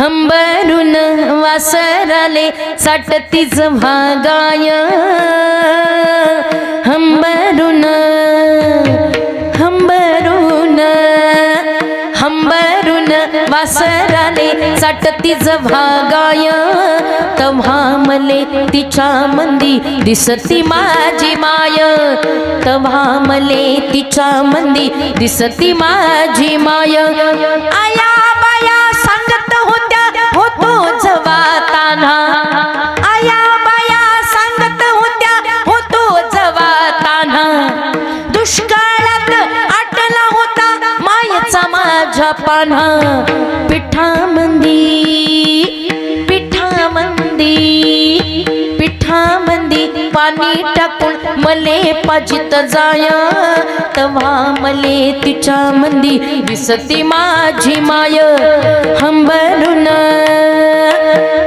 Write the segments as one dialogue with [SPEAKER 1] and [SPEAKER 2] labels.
[SPEAKER 1] हंबरून वासराले साटतीच भागाय हंबरून हंबरून हंबरून वासराले साटतीच भागाय तव्हा मले तिच्या मंदी दिसती माझी माय तव्हा मले तिच्या मंदी दिसती माझी माय आया बाया सांगत होत्या होतो जवाताना आया बाया सांगत होत्या होतो जवाताना दुष्काळात आटला होता मायेचा माझ्या पाना पिठामंदी पिठामंदी पाणी टाकून मले पाजित जाय तव्हा मले तिच्या मंदी दिसती माझी माय हंबरून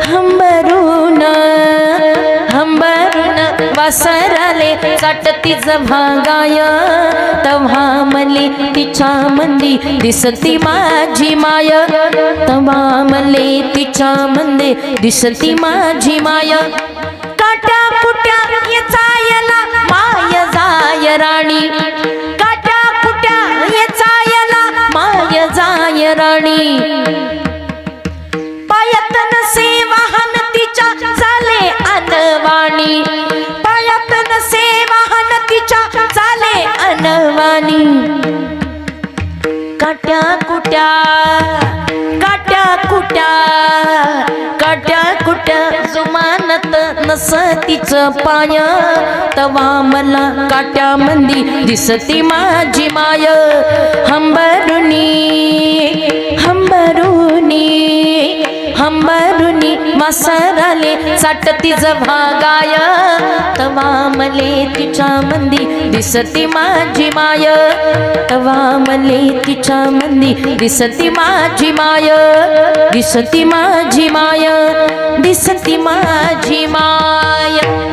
[SPEAKER 1] हंबरून हंबरून वासराले साटतीच भागाय तव्हा मले तिच्या मंदी दिसती माझी माय तव्हा मले तिच्या मंदी दिसती माझी माय काट्या कुट्या येचायला माय जाय राणी काट्या कुट्या येचायला माय जाय राणी पायात नसे वाहन तिच्या चाले अनवाणी पायात नसे वाहन तिच्या चाले अनवाणी काट्या कुट्या काट्या कुट्या काट्या कुट्या जुमानत नसतीच पाय तवा मला काट्या मंदी दिसती माझी माय हंबरुनी हंबरुनी हंबरुनी वासराले साटतीच भागाय तवा मले तिच्या मंदी दिसती माझी माय तवा मले तिच्या मंदी दिसती माझी माय दिसती माझी माय दिसती माझी माय